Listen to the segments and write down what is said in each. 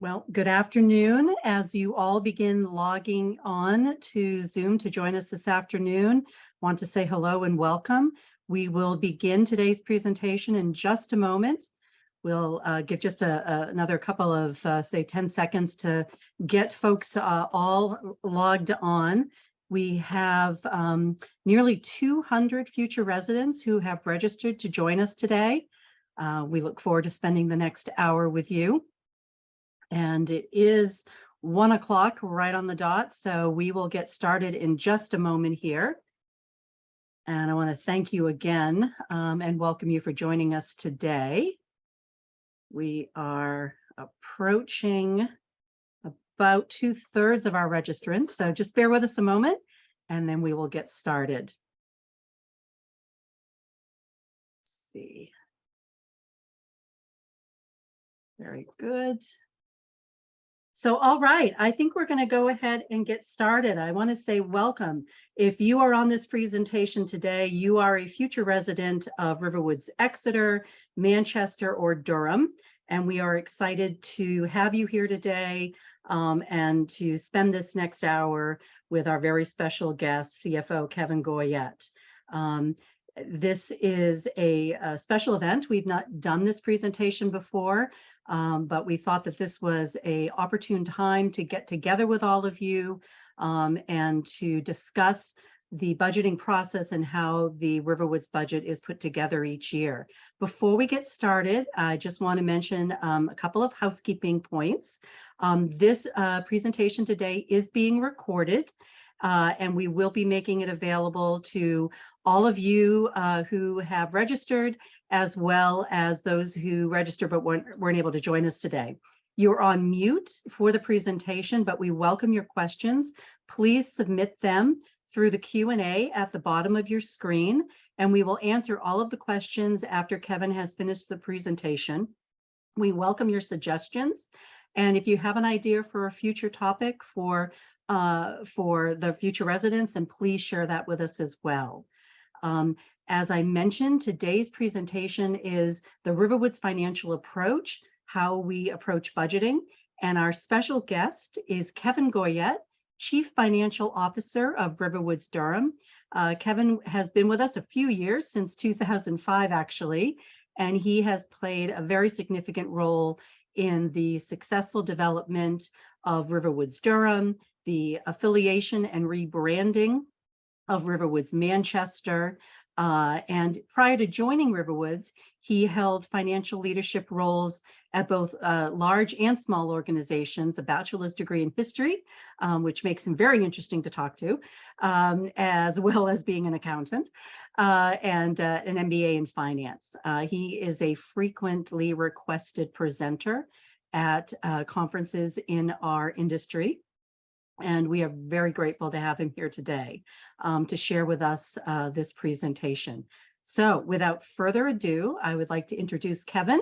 Well, good afternoon. As you all begin logging on to Zoom to join us this afternoon, want to say hello and welcome. We will begin today's presentation in just a moment. We'll give just another couple of, say, 10 seconds to get folks all logged on. We have nearly 200 future residents who have registered to join us today. We look forward to spending the next hour with you. And it is 1 o'clock right on the dot, so we will get started in just a moment here. And I want to thank you again and welcome you for joining us today. We are approaching about 2/3 of our registrants, so just bear with us a moment and then we will get started. Let's see. Very good. So, all right, I think we're going to go ahead and get started. I want to say welcome. If you are on this presentation today, you are a future resident of RiverWoods, Exeter, Manchester, or Durham, and we are excited to have you here today and to spend this next hour with our very special guest, CFO Kevin Goyette. This is a special event. We've not done this presentation before. But we thought that this was an opportune time to get together with all of you and to discuss the budgeting process and how the RiverWoods budget is put together each year. Before we get started, I just want to mention a couple of housekeeping points. This presentation today is being recorded. And we will be making it available to all of you who have registered, as well as those who registered but weren't able to join us today. You're on mute for the presentation, but we welcome your questions. Please submit them through the Q&A at the bottom of your screen, and we will answer all of the questions after Kevin has finished the presentation. We welcome your suggestions, and if you have an idea for a future topic for the future residents, and please share that with us as well. As I mentioned, today's presentation is the RiverWoods financial approach, how we approach budgeting, and our special guest is Kevin Goyette, Chief Financial Officer of RiverWoods Durham. Kevin has been with us a few years, since 2005 actually, and he has played a very significant role in the successful development of RiverWoods Durham, the affiliation and rebranding of RiverWoods Manchester. And prior to joining RiverWoods, he held financial leadership roles at both large and small organizations, a bachelor's degree in history, which makes him very interesting to talk to, as well as being an accountant, and an MBA in finance. He is a frequently requested presenter at conferences in our industry. And we are very grateful to have him here today to share with us this presentation. So without further ado, I would like to introduce Kevin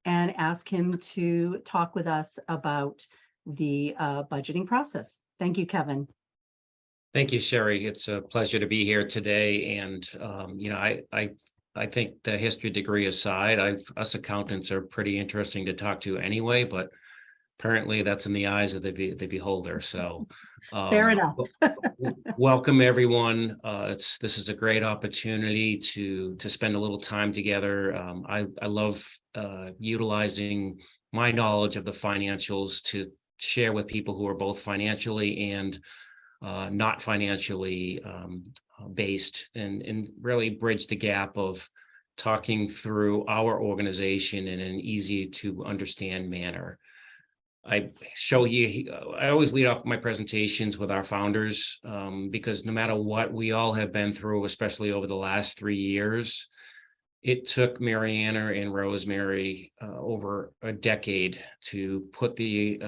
and ask him to talk with us about the budgeting process. Thank you, Kevin. Thank you, Sherry. It's a pleasure to be here today. And, you know, I think the history degree aside, us accountants are pretty interesting to talk to anyway, but apparently that's in the eyes of the beholder. So fair enough. Welcome everyone. This is a great opportunity to spend a little time together. I love utilizing my knowledge of the financials to share with people who are both financially and not financially based, and really bridge the gap of talking through our organization in an easy to understand manner. I always lead off my presentations with our founders because no matter what we all have been through, especially over the last 3 years, it took Mariana and Rosemary over a decade to put the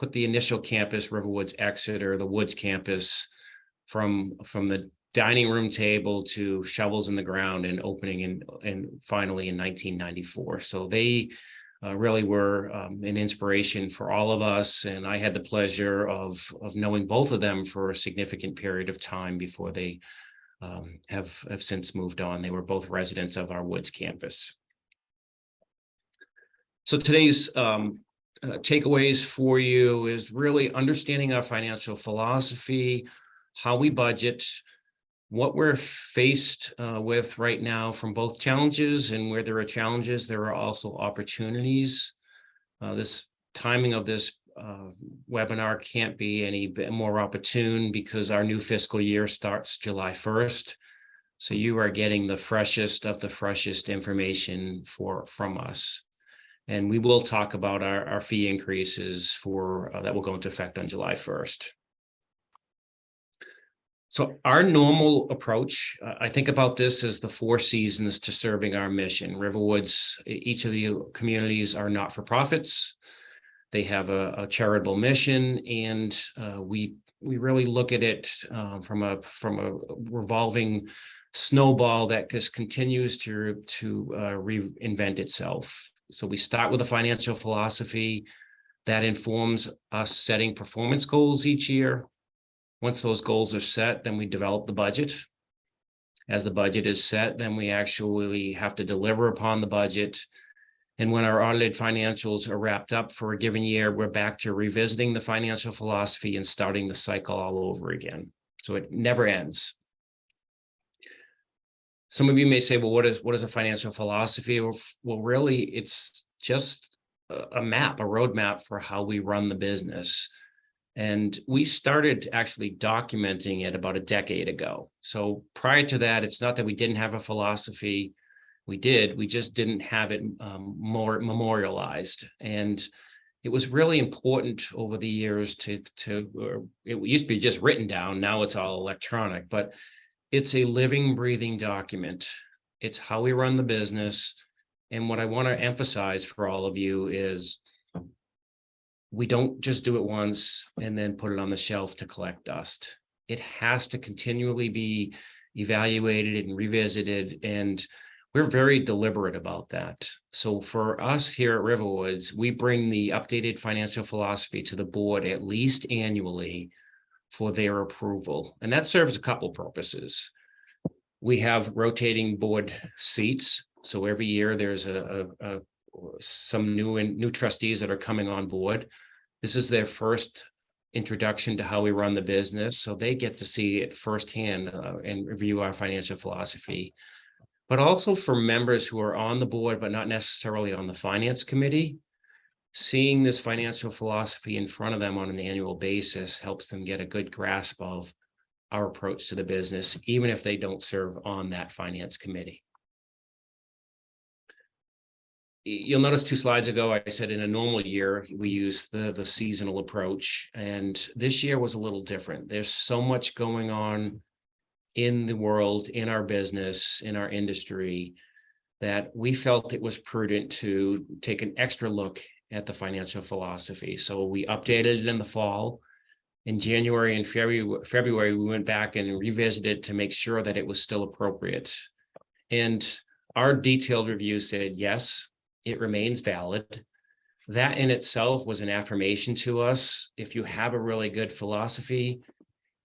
initial campus, RiverWoods Exeter, the Woods campus, from the dining room table to shovels in the ground and opening and finally in 1994. So they really were an inspiration for all of us. And I had the pleasure of knowing both of them for a significant period of time before they have since moved on. They were both residents of our Woods campus. So today's takeaways for you is really understanding our financial philosophy, how we budget, what we're faced with right now from both challenges, and where there are challenges, there are also opportunities. This timing of this webinar can't be any bit more opportune because our new fiscal year starts July 1st. So you are getting the freshest of the freshest information from us. And we will talk about our fee increases that will go into effect on July 1st. So our normal approach, I think about this as the 4 seasons to serving our mission. RiverWoods, each of the communities are not-for-profits. They have a charitable mission, and we really look at it from a revolving snowball that just continues to reinvent itself. So we start with a financial philosophy that informs us setting performance goals each year. Once those goals are set, then we develop the budget. As the budget is set, then we actually have to deliver upon the budget. And when our audited financials are wrapped up for a given year, we're back to revisiting the financial philosophy and starting the cycle all over again. So it never ends. Some of you may say, well, what is a financial philosophy? Well, really, it's just a map, a roadmap for how we run the business. And we started actually documenting it about a decade ago. So prior to that, it's not that we didn't have a philosophy. We did, we just didn't have it more memorialized. And it was really important over the years it used to be just written down. Now it's all electronic, but it's a living, breathing document. It's how we run the business. And what I want to emphasize for all of you is we don't just do it once and then put it on the shelf to collect dust. It has to continually be evaluated and revisited, and we're very deliberate about that. So for us here at RiverWoods, we bring the updated financial philosophy to the board at least annually for their approval. And that serves a couple purposes. We have rotating board seats. So every year there's some new trustees that are coming on board. This is their first introduction to how we run the business. So they get to see it firsthand and review our financial philosophy. But also for members who are on the board, but not necessarily on the finance committee, seeing this financial philosophy in front of them on an annual basis helps them get a good grasp of our approach to the business, even if they don't serve on that finance committee. You'll notice 2 slides ago, I said in a normal year, we use the seasonal approach, and this year was a little different. There's so much going on in the world, in our business, in our industry, that we felt it was prudent to take an extra look at the financial philosophy. So we updated it in the fall. In January and February, we went back and revisited to make sure that it was still appropriate. And our detailed review said, yes, it remains valid. That in itself was an affirmation to us. If you have a really good philosophy,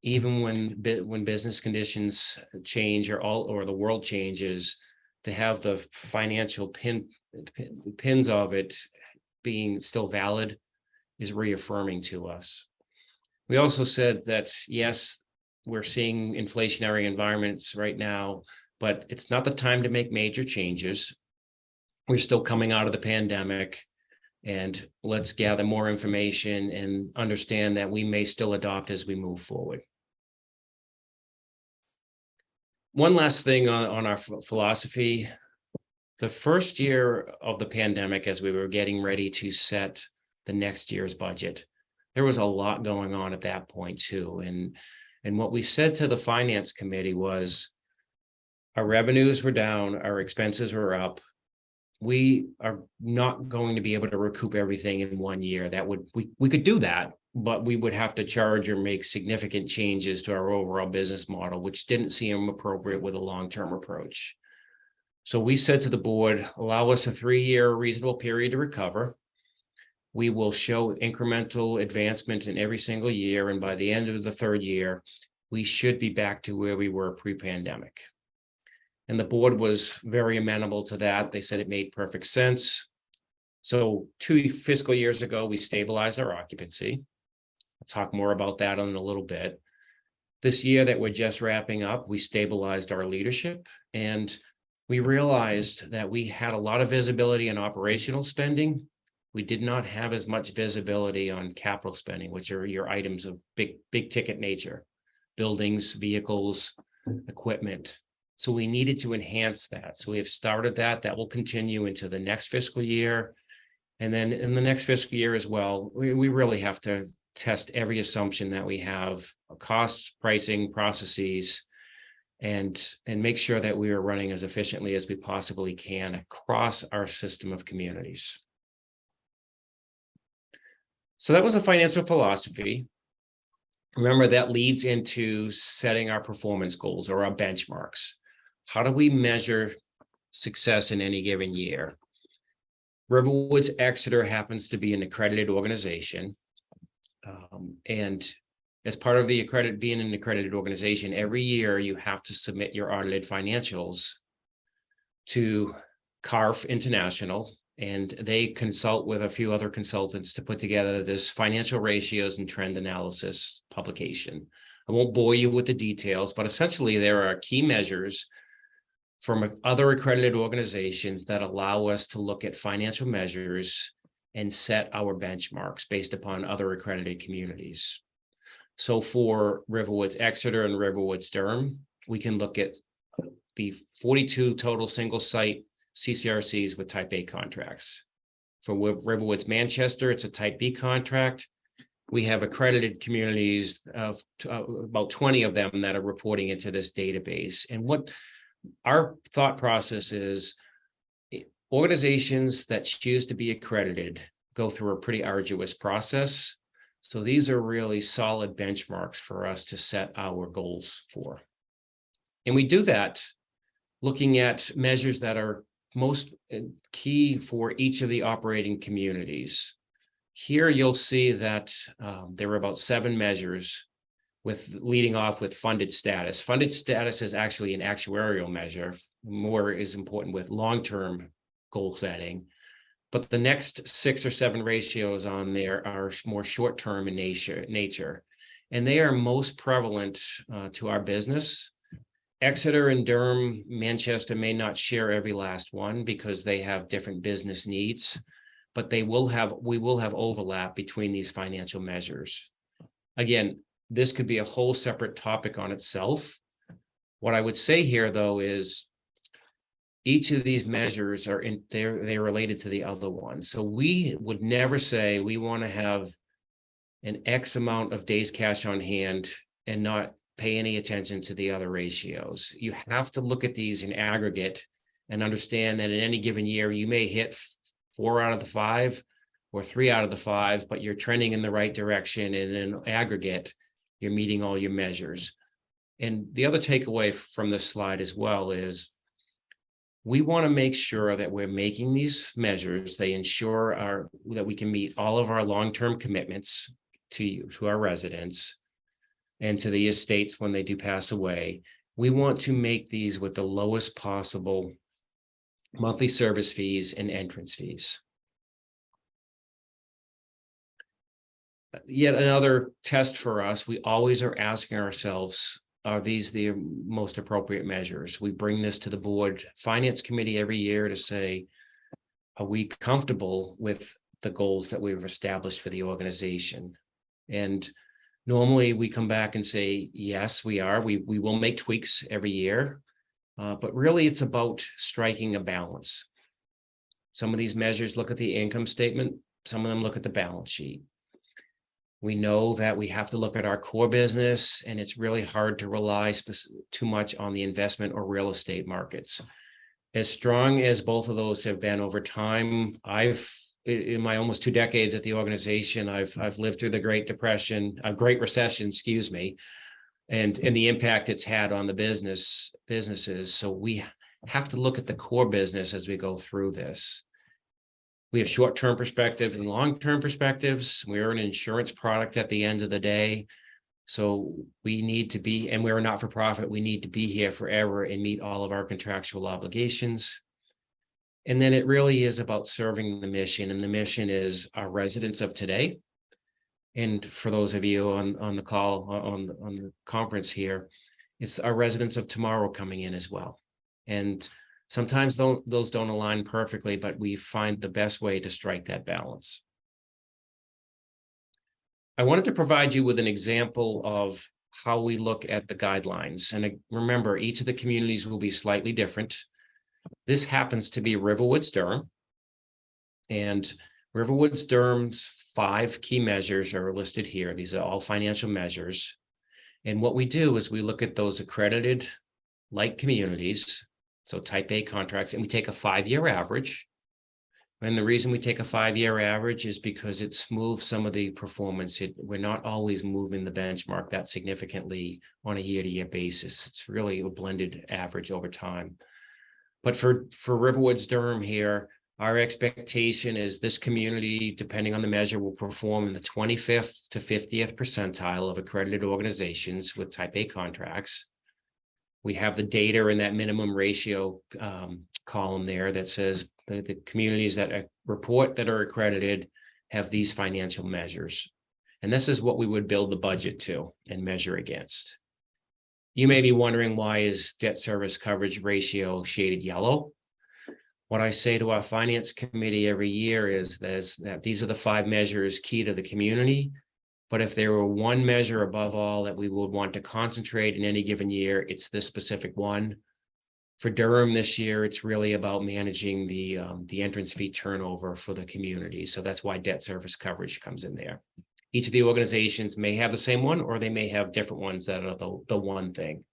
even when business conditions change or the world changes, to have the financial pins of it being still valid is reaffirming to us. We also said that, yes, we're seeing inflationary environments right now, but it's not the time to make major changes. We're still coming out of the pandemic, and let's gather more information and understand that we may still adopt as we move forward. One last thing on our philosophy. The first year of the pandemic, as we were getting ready to set the next year's budget, there was a lot going on at that point too. And what we said to the finance committee was, our revenues were down, our expenses were up. We are not going to be able to recoup everything in 1 year. We could do that, but we would have to charge or make significant changes to our overall business model, which didn't seem appropriate with a long-term approach. So we said to the board, allow us a 3-year reasonable period to recover. We will show incremental advancement in every single year. And by the end of the 3rd year, we should be back to where we were pre-pandemic. And the board was very amenable to that. They said it made perfect sense. So 2 fiscal years ago, we stabilized our occupancy. I'll talk more about that in a little bit. This year that we're just wrapping up, we stabilized our leadership, and we realized that we had a lot of visibility in operational spending. We did not have as much visibility on capital spending, which are your items of big ticket nature, buildings, vehicles, equipment. So we needed to enhance that. So we have started that. That will continue into the next fiscal year. And then in the next fiscal year as well, we really have to test every assumption that we have, costs, pricing, processes, and make sure that we are running as efficiently as we possibly can across our system of communities. So that was a financial philosophy. Remember, that leads into setting our performance goals or our benchmarks. How do we measure success in any given year? RiverWoods Exeter happens to be an accredited organization. And as part of the being an accredited organization, every year you have to submit your audited financials to CARF International, and they consult with a few other consultants to put together this financial ratios and trend analysis publication. I won't bore you with the details, but essentially there are key measures from other accredited organizations that allow us to look at financial measures and set our benchmarks based upon other accredited communities. So for RiverWoods Exeter and RiverWoods Durham, we can look at the 42 total single site CCRCs with type A contracts. For RiverWoods Manchester, it's a type B contract. We have accredited communities of about 20 of them that are reporting into this database. And what our thought process is, organizations that choose to be accredited go through a pretty arduous process. So these are really solid benchmarks for us to set our goals for. And we do that looking at measures that are most key for each of the operating communities. Here you'll see that there are about 7 measures, with leading off with funded status. Funded status is actually an actuarial measure. More is important with long-term goal setting. But the next 6 or 7 ratios on there are more short-term in nature. And they are most prevalent to our business. Exeter and Durham, Manchester may not share every last one because they have different business needs, but we will have overlap between these financial measures. Again, this could be a whole separate topic on itself. What I would say here, though, is each of these measures they're related to the other one. So we would never say we want to have an X amount of days cash on hand and not pay any attention to the other ratios. You have to look at these in aggregate and understand that in any given year, you may hit 4 out of the 5 or 3 out of the 5, but you're trending in the right direction. And in aggregate, you're meeting all your measures. And the other takeaway from this slide as well is we want to make sure that we're making these measures. They ensure that we can meet all of our long-term commitments to our residents and to the estates when they do pass away. We want to make these with the lowest possible monthly service fees and entrance fees. Yet another test for us, we always are asking ourselves, are these the most appropriate measures? We bring this to the board finance committee every year to say, are we comfortable with the goals that we've established for the organization? And normally we come back and say, yes, we are. We will make tweaks every year, but really it's about striking a balance. Some of these measures look at the income statement. Some of them look at the balance sheet. We know that we have to look at our core business, and it's really hard to rely too much on the investment or real estate markets. As strong as both of those have been over time, in my almost 2 decades at the organization, I've lived through the Great Recession, excuse me, and the impact it's had on the businesses. So we have to look at the core business as we go through this. We have short-term perspectives and long-term perspectives. We're an insurance product at the end of the day. So we need to be, and we're a not-for-profit, we need to be here forever and meet all of our contractual obligations. And then it really is about serving the mission, and the mission is our residents of today. And for those of you on the call, on the conference here, it's our residents of tomorrow coming in as well. And sometimes those don't align perfectly, but we find the best way to strike that balance. I wanted to provide you with an example of how we look at the guidelines. And remember, each of the communities will be slightly different. This happens to be RiverWoods Durham. And RiverWoods Durham's 5 key measures are listed here. These are all financial measures. And what we do is we look at those accredited like communities, so type A contracts, and we take a 5-year average. And the reason we take a 5-year average is because it smooths some of the performance. We're not always moving the benchmark that significantly on a year-to-year basis. It's really a blended average over time. But for RiverWoods Durham here, our expectation is this community, depending on the measure, will perform in the 25th to 50th percentile of accredited organizations with type A contracts. We have the data in that minimum ratio column there that says the communities that report that are accredited have these financial measures. And this is what we would build the budget to and measure against. You may be wondering, why is debt service coverage ratio shaded yellow? What I say to our finance committee every year is that these are the 5 measures key to the community. But if there were one measure above all that we would want to concentrate in any given year, it's this specific one. For Durham this year, it's really about managing the entrance fee turnover for the community. So that's why debt service coverage comes in there. Each of the organizations may have the same one, or they may have different ones that are the one thing.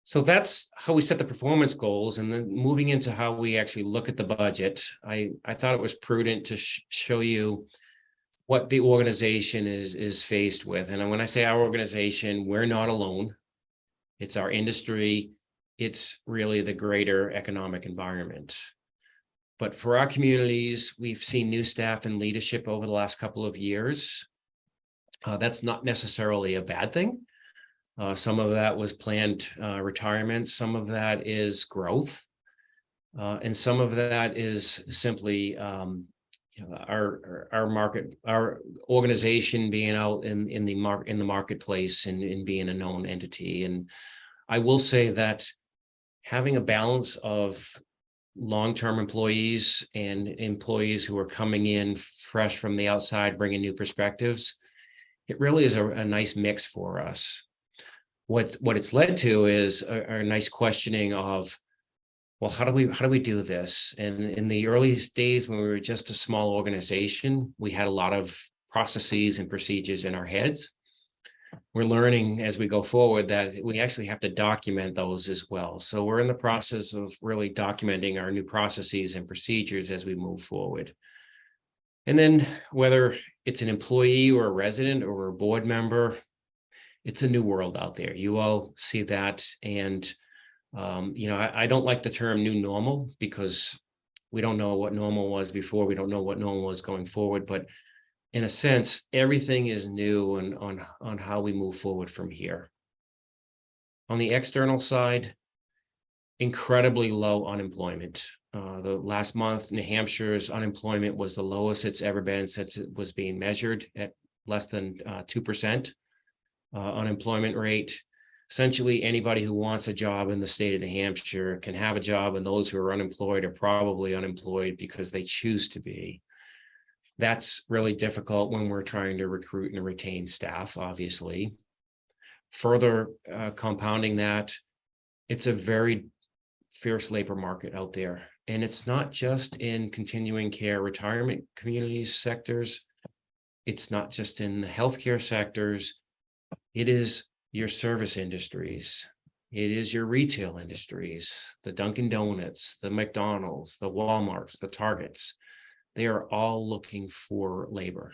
So that's how we set the performance goals. And then moving into how we actually look at the budget, I thought it was prudent to show you what the organization is faced with. And when I say our organization, we're not alone. It's our industry. It's really the greater economic environment. But for our communities, we've seen new staff and leadership over the last couple of years. That's not necessarily a bad thing. Some of that was planned retirement. Some of that is growth. And some of that is simply our organization being out in the marketplace and being a known entity. And I will say that having a balance of long-term employees and employees who are coming in fresh from the outside, bringing new perspectives, it really is a nice mix for us. What it's led to is a nice questioning of, well, how do we do this? And in the earliest days, when we were just a small organization, we had a lot of processes and procedures in our heads. We're learning as we go forward that we actually have to document those as well. So we're in the process of really documenting our new processes and procedures as we move forward. And then whether it's an employee or a resident or a board member, it's a new world out there. You all see that. And I don't like the term new normal, because we don't know what normal was before. We don't know what normal is going forward. But in a sense, everything is new and on how we move forward from here. On the external side, incredibly low unemployment. The last month, New Hampshire's unemployment was the lowest it's ever been since it was being measured, at less than 2% unemployment rate. Essentially, anybody who wants a job in the state of New Hampshire can have a job, and those who are unemployed are probably unemployed because they choose to be. That's really difficult when we're trying to recruit and retain staff, obviously. Further compounding that, it's a very fierce labor market out there. And it's not just in continuing care retirement communities sectors. It's not just in the healthcare sectors. It is your service industries. It is your retail industries, the Dunkin' Donuts, the McDonald's, the Walmarts, the Targets. They are all looking for labor.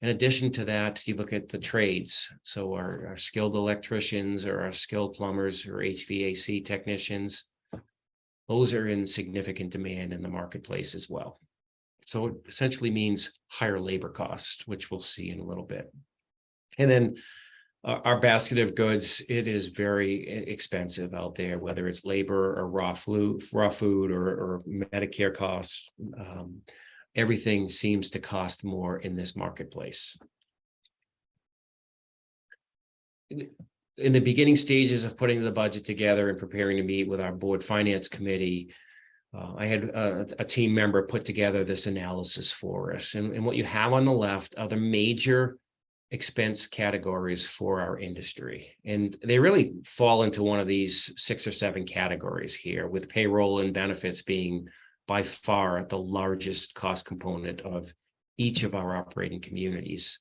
In addition to that, you look at the trades. So our skilled electricians or our skilled plumbers or HVAC technicians, those are in significant demand in the marketplace as well. So it essentially means higher labor costs, which we'll see in a little bit. And then our basket of goods, it is very expensive out there, whether it's labor or raw food or Medicare costs. Everything seems to cost more in this marketplace. In the beginning stages of putting the budget together and preparing to meet with our board finance committee, I had a team member put together this analysis for us. And what you have on the left are the major expense categories for our industry. And they really fall into one of these 6 or 7 categories here, with payroll and benefits being by far the largest cost component of each of our operating communities.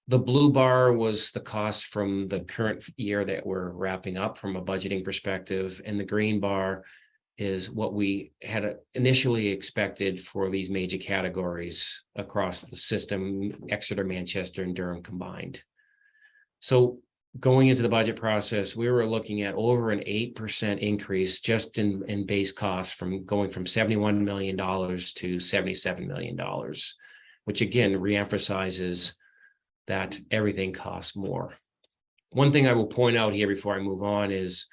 The blue bar was the cost from the current year that we're wrapping up from a budgeting perspective, and the green bar is what we had initially expected for these major categories across the system, Exeter, Manchester, and Durham combined. So going into the budget process, we were looking at over an 8% increase just in base costs, from going from $71 million to $77 million, which again reemphasizes that everything costs more. One thing I will point out here before I move on is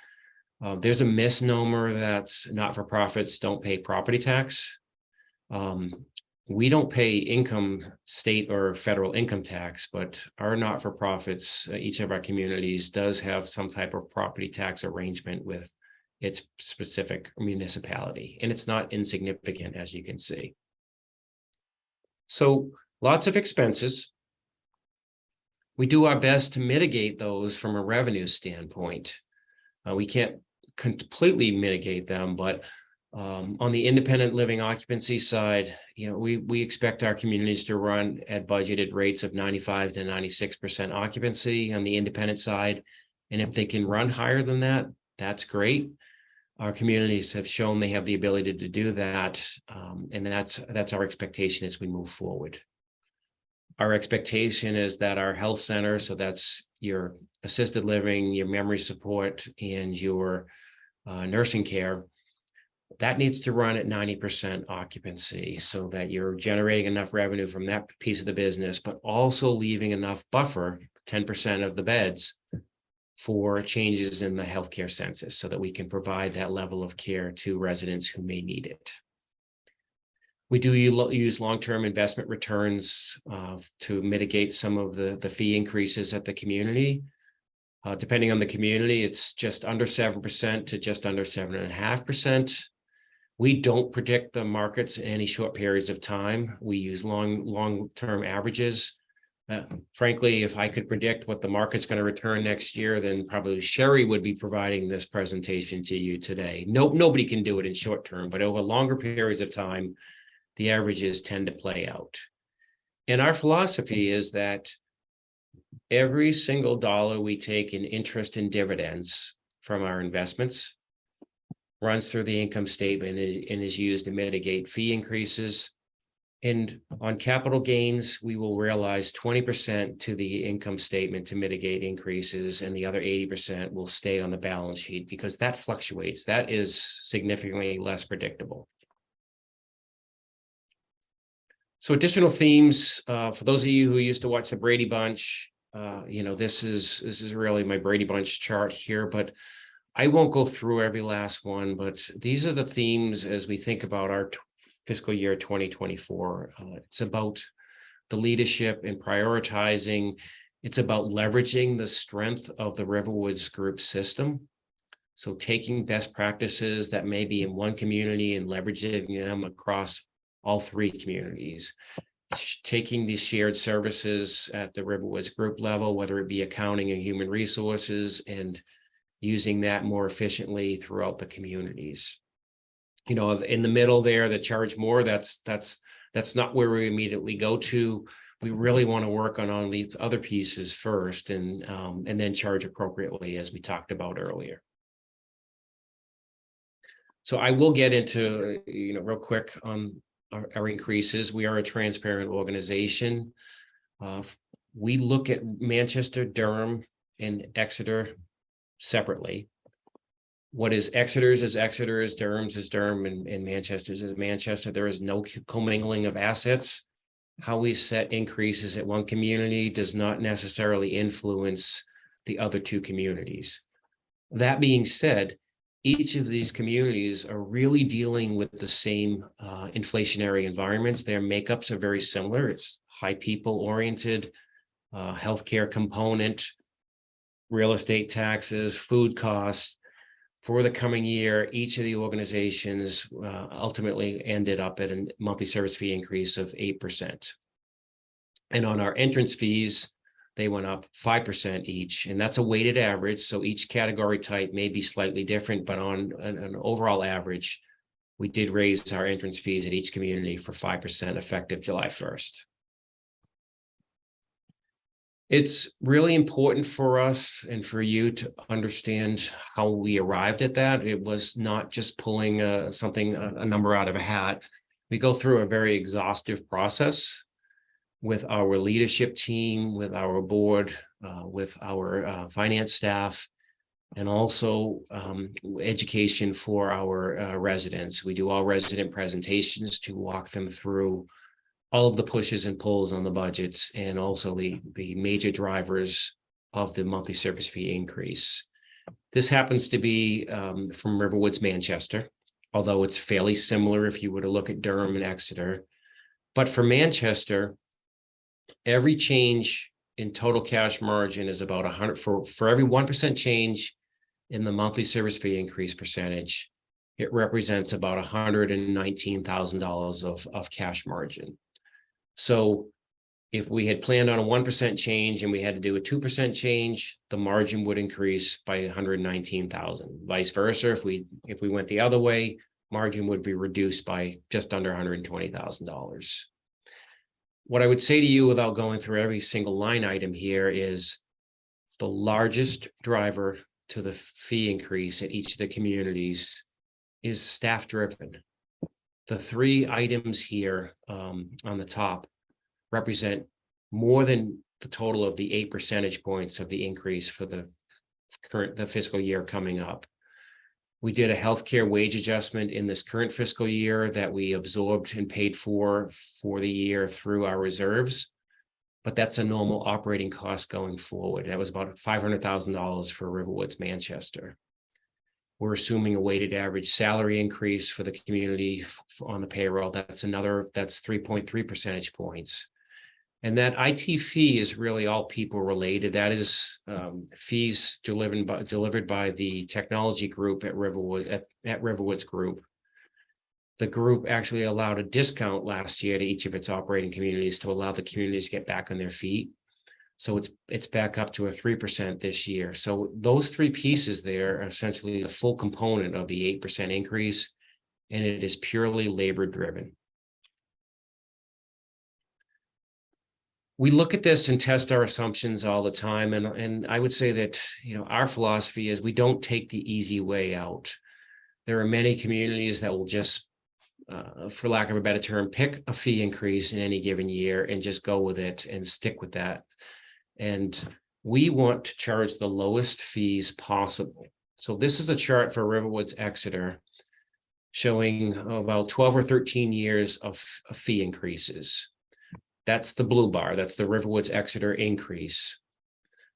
there's a misnomer that not-for-profits don't pay property tax. We don't pay income, state or federal income tax, but our not-for-profits, each of our communities does have some type of property tax arrangement with its specific municipality, and it's not insignificant, as you can see. So lots of expenses. We do our best to mitigate those from a revenue standpoint. We can't completely mitigate them, but on the independent living occupancy side, we expect our communities to run at budgeted rates of 95 to 96% occupancy on the independent side. And if they can run higher than that, that's great. Our communities have shown they have the ability to do that. And that's our expectation as we move forward. Our expectation is that our health center, so that's your assisted living, your memory support, and your nursing care, that needs to run at 90% occupancy so that you're generating enough revenue from that piece of the business, but also leaving enough buffer, 10% of the beds, for changes in the healthcare census so that we can provide that level of care to residents who may need it. We do use long-term investment returns to mitigate some of the fee increases at the community. Depending on the community, it's just under 7% to just under 7.5%. We don't predict the markets in any short periods of time. We use long-term averages. Frankly, if I could predict what the market's going to return next year, then probably Sherry would be providing this presentation to you today. Nobody can do it in short term, but over longer periods of time, the averages tend to play out. And our philosophy is that every single dollar we take in interest and dividends from our investments runs through the income statement and is used to mitigate fee increases. And on capital gains, we will realize 20% to the income statement to mitigate increases, and the other 80% will stay on the balance sheet because that fluctuates. That is significantly less predictable. So additional themes, for those of you who used to watch the Brady Bunch, this is really my Brady Bunch chart here, but I won't go through every last one, but these are the themes as we think about our fiscal year 2024. It's about the leadership and prioritizing. It's about leveraging the strength of the RiverWoods group system. So taking best practices that may be in one community and leveraging them across all 3 communities. Taking these shared services at the RiverWoods group level, whether it be accounting and human resources, and using that more efficiently throughout the communities. In the middle there, the charge more, that's not where we immediately go to. We really want to work on all these other pieces first and then charge appropriately, as we talked about earlier. So I will get into, real quick on our increases. We are a transparent organization. We look at Manchester, Durham, and Exeter separately. What is Exeter's is Exeter's, Durham's is Durham, and Manchester's is Manchester. There is no commingling of assets. How we set increases at one community does not necessarily influence the other two communities. That being said, each of these communities are really dealing with the same inflationary environments. Their makeups are very similar. It's high people-oriented, healthcare component, real estate taxes, food costs. For the coming year, each of the organizations ultimately ended up at a monthly service fee increase of 8%. And on our entrance fees, they went up 5% each, and that's a weighted average. So each category type may be slightly different, but on an overall average, we did raise our entrance fees at each community for 5% effective July 1st. It's really important for us and for you to understand how we arrived at that. It was not just pulling a number out of a hat. We go through a very exhaustive process with our leadership team, with our board, with our finance staff, and also education for our residents. We do all resident presentations to walk them through all of the pushes and pulls on the budgets, and also the major drivers of the monthly service fee increase. This happens to be from RiverWoods, Manchester, although it's fairly similar if you were to look at Durham and Exeter. But for Manchester, every change in total cash margin is about 100 for every 1% change in the monthly service fee increase percentage. It represents about $119,000 of cash margin. So if we had planned on a 1% change and we had to do a 2% change, the margin would increase by 119,000. Vice versa, if we went the other way, margin would be reduced by just under $120,000. What I would say to you, without going through every single line item here, is the largest driver to the fee increase at each of the communities is staff driven. The three items here on the top represent more than the total of the 8 percentage points of the increase for the fiscal year coming up. We did a healthcare wage adjustment in this current fiscal year that we absorbed and paid for the year through our reserves, but that's a normal operating cost going forward. That was about $500,000 for RiverWoods, Manchester. We're assuming a weighted average salary increase for the community on the payroll. That's 3.3 percentage points. And that IT fee is really all people related. That is fees delivered by the technology group at RiverWoods Group. The group actually allowed a discount last year to each of its operating communities to allow the communities to get back on their feet. So it's back up to a 3% this year. So those three pieces there are essentially the full component of the 8% increase, and it is purely labor driven. We look at this and test our assumptions all the time, and I would say that our philosophy is we don't take the easy way out. There are many communities that will just, for lack of a better term, pick a fee increase in any given year and just go with it and stick with that. And we want to charge the lowest fees possible. So this is a chart for RiverWoods Exeter showing about 12 or 13 years of fee increases. That's the blue bar. That's the RiverWoods Exeter increase.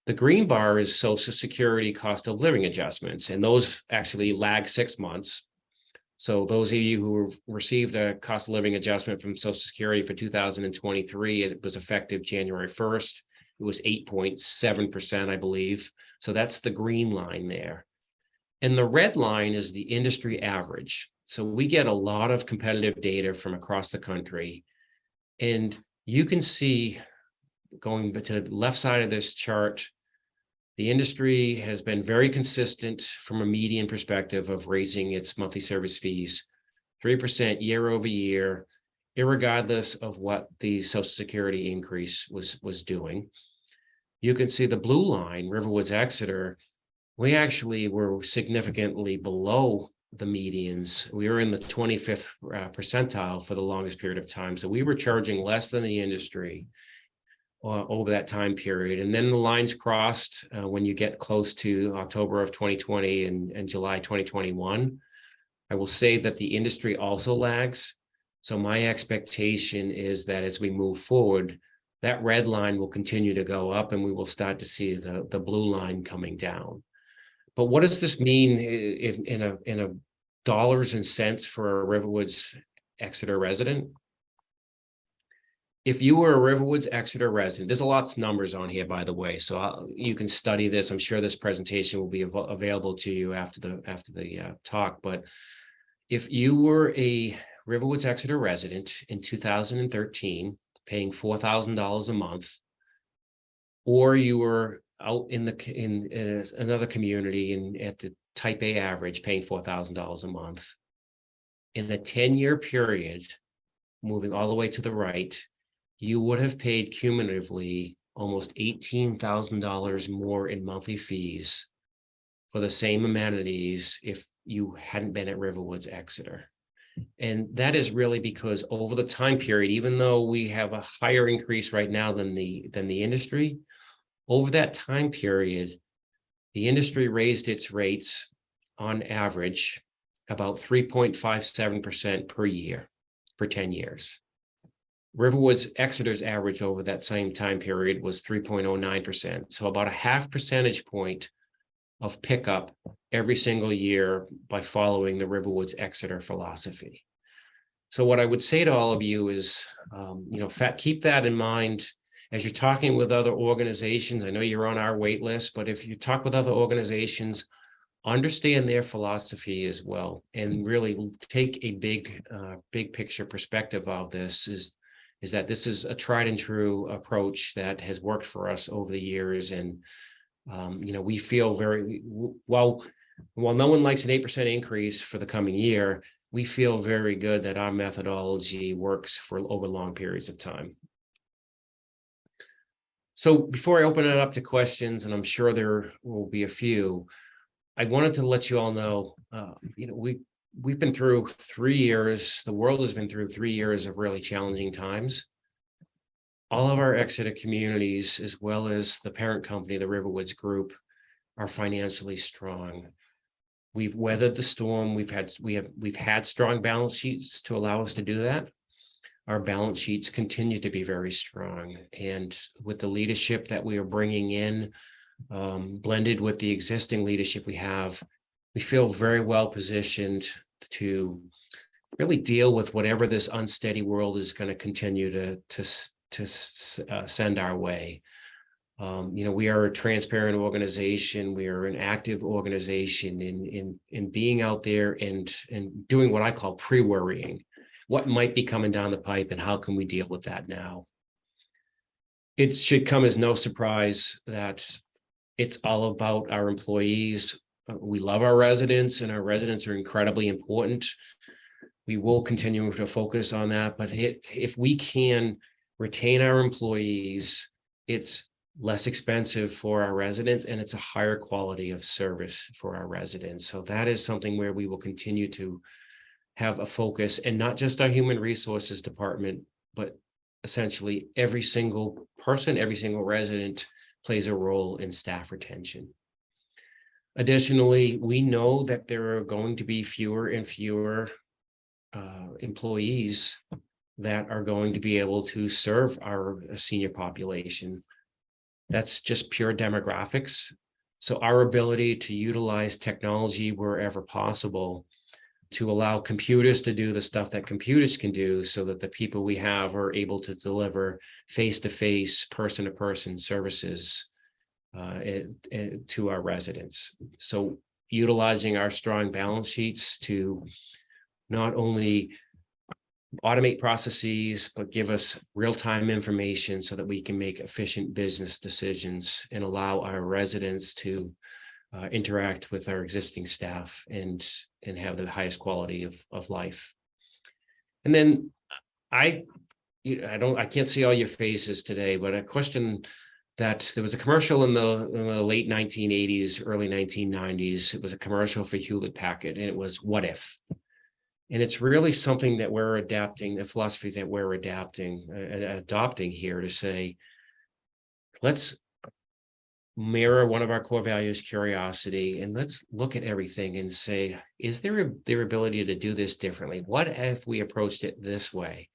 The green bar is Social Security cost of living adjustments, and those actually lag 6 months. So those of you who received a cost of living adjustment from Social Security for 2023, it was effective January 1st. It was 8.7%, I believe. So that's the green line there. And the red line is the industry average. So we get a lot of competitive data from across the country. And you can see, going to the left side of this chart, the industry has been very consistent from a median perspective of raising its monthly service fees 3% year over year, irregardless of what the Social Security increase was doing. You can see the blue line, RiverWoods Exeter, we actually were significantly below the medians. We were in the 25th percentile for the longest period of time. So we were charging less than the industry over that time period. And then the lines crossed when you get close to October of 2020 and July 2021. I will say that the industry also lags. So my expectation is that as we move forward, that red line will continue to go up, and we will start to see the blue line coming down. But what does this mean if in a dollars and cents for a RiverWoods Exeter resident? If you were a RiverWoods Exeter resident, there's a lots of numbers on here, by the way, so you can study this. I'm sure this presentation will be available to you after the talk. But if you were a RiverWoods Exeter resident in 2013, paying $4,000 a month, or you were out in another community and at the type A average paying $4,000 a month, in a 10-year period, moving all the way to the right, you would have paid cumulatively almost $18,000 more in monthly fees for the same amenities if you hadn't been at RiverWoods Exeter. And that is really because over the time period, even though we have a higher increase right now than the industry, over that time period, the industry raised its rates on average about 3.57% per year for 10 years. RiverWoods Exeter's average over that same time period was 3.09%. So about a half percentage point of pickup every single year by following the RiverWoods Exeter philosophy. So what I would say to all of you is, keep that in mind as you're talking with other organizations. I know you're on our wait list, but if you talk with other organizations, understand their philosophy as well, and really take a big picture perspective of this. Is that this is a tried and true approach that has worked for us over the years, and we feel very well. While no one likes an 8% increase for the coming year, we feel very good that our methodology works for over long periods of time. So before I open it up to questions, and I'm sure there will be a few, I wanted to let you all know, we've been through 3 years. The world has been through 3 years of really challenging times. All of our Exeter communities, as well as the parent company, the RiverWoods Group, are financially strong. We've weathered the storm. We've had strong balance sheets to allow us to do that. Our balance sheets continue to be very strong, and with the leadership that we are bringing in, blended with the existing leadership we have, we feel very well positioned to really deal with whatever this unsteady world is going to continue to send our way. We are a transparent organization. We are an active organization in being out there and doing what I call pre-worrying. What might be coming down the pipe, and how can we deal with that now? It should come as no surprise that it's all about our employees. We love our residents, and our residents are incredibly important. We will continue to focus on that, but if we can retain our employees, it's less expensive for our residents, and it's a higher quality of service for our residents. So that is something where we will continue to have a focus, and not just our human resources department, but essentially every single person, every single resident plays a role in staff retention. Additionally, we know that there are going to be fewer and fewer employees that are going to be able to serve our senior population. That's just pure demographics. So our ability to utilize technology wherever possible to allow computers to do the stuff that computers can do, so that the people we have are able to deliver face-to-face, person-to-person services to our residents. So utilizing our strong balance sheets to not only automate processes, but give us real-time information so that we can make efficient business decisions and allow our residents to interact with our existing staff and have the highest quality of life. And then I can't see all your faces today, but a question that there was a commercial in the late 1980s, early 1990s. It was a commercial for Hewlett Packard, and it was, "What if?" And it's really something that we're adapting, the philosophy that we're adopting here, to say, let's mirror one of our core values, curiosity, and let's look at everything and say, is there their ability to do this differently? What if we approached it this way?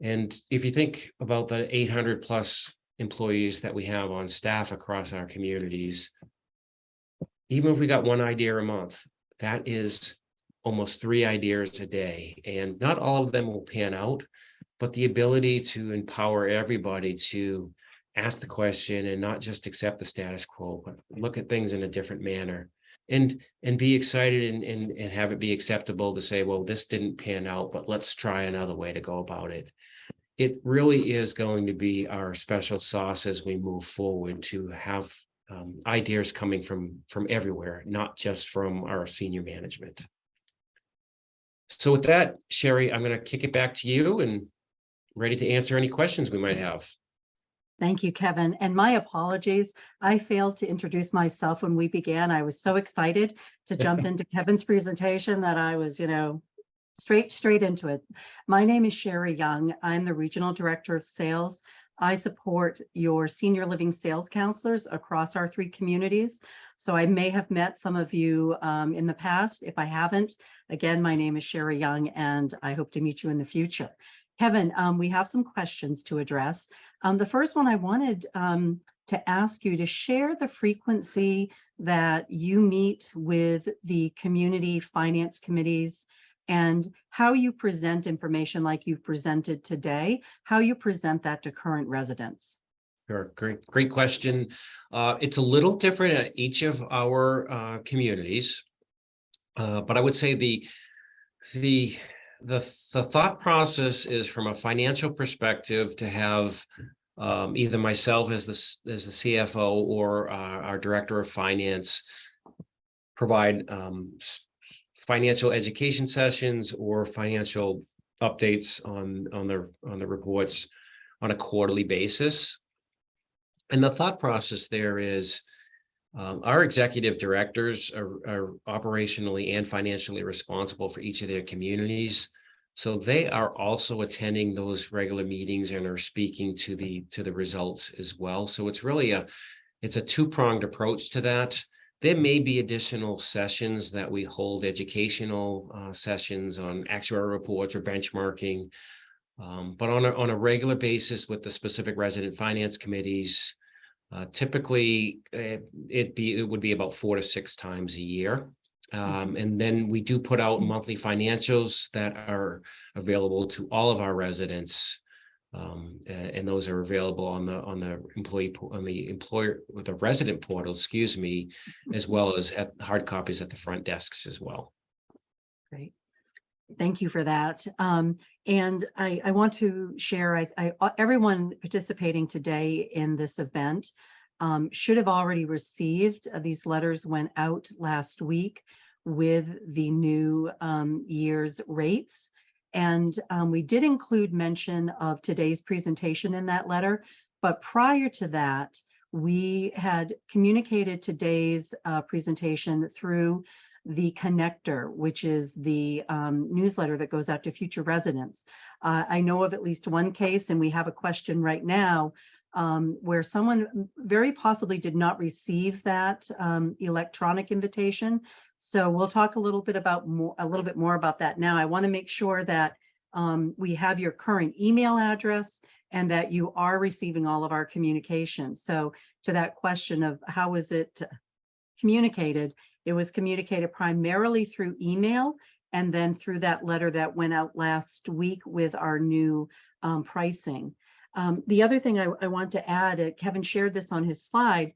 And if you think about the 800 plus employees that we have on staff across our communities, even if we got one idea a month, that is almost 3 ideas a day. And not all of them will pan out, but the ability to empower everybody to ask the question and not just accept the status quo, but look at things in a different manner and be excited and have it be acceptable to say, well, this didn't pan out, but let's try another way to go about it. It really is going to be our special sauce as we move forward to have ideas coming from everywhere, not just from our senior management. So with that, Sherry, I'm going to kick it back to you and ready to answer any questions we might have. Thank you, Kevin. And my apologies. I failed to introduce myself when we began. I was so excited to jump into Kevin's presentation that I was, straight into it. My name is Sherry Young. I'm the Regional Director of Sales. I support your senior living sales counselors across our 3 communities. So I may have met some of you in the past. If I haven't, again, my name is Sherry Young, and I hope to meet you in the future. Kevin, we have some questions to address. The first one I wanted to ask you to share the frequency that you meet with the community finance committees and how you present information like you've presented today, how you present that to current residents. Sure, great question. It's a little different at each of our communities, but I would say the thought process is from a financial perspective to have either myself as the CFO or our director of finance provide financial education sessions or financial updates on the reports on a quarterly basis. And the thought process there is our executive directors are operationally and financially responsible for each of their communities. So they are also attending those regular meetings and are speaking to the results as well. So it's really a 2-pronged approach to that. There may be additional sessions that we hold, educational sessions on actuarial reports or benchmarking. But on a regular basis with the specific resident finance committees, typically it would be about 4 to 6 times a year. And then we do put out monthly financials that are available to all of our residents. And those are available on the resident portal, as well as at hard copies at the front desks as well. Great. Thank you for that. And I want to share, everyone participating today in this event should have already received, these letters went out last week with the new year's rates. And we did include mention of today's presentation in that letter, but prior to that, we had communicated today's presentation through the connector, which is the newsletter that goes out to future residents. I know of at least one case, and we have a question right now where someone very possibly did not receive that electronic invitation. So we'll talk a little bit more about that now. I want to make sure that we have your current email address and that you are receiving all of our communication. So to that question of how was it communicated, it was communicated primarily through email and then through that letter that went out last week with our new pricing. The other thing I want to add, Kevin shared this on his slide.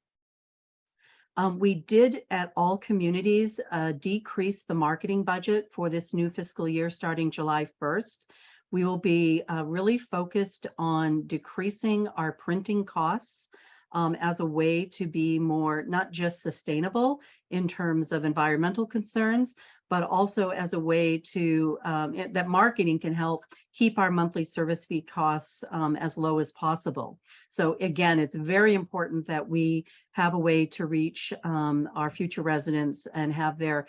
We did at all communities decrease the marketing budget for this new fiscal year starting July 1st. We will be really focused on decreasing our printing costs as a way to be more, not just sustainable in terms of environmental concerns, but also as a way to, that marketing can help keep our monthly service fee costs as low as possible. So again, it's very important that we have a way to reach our future residents and have their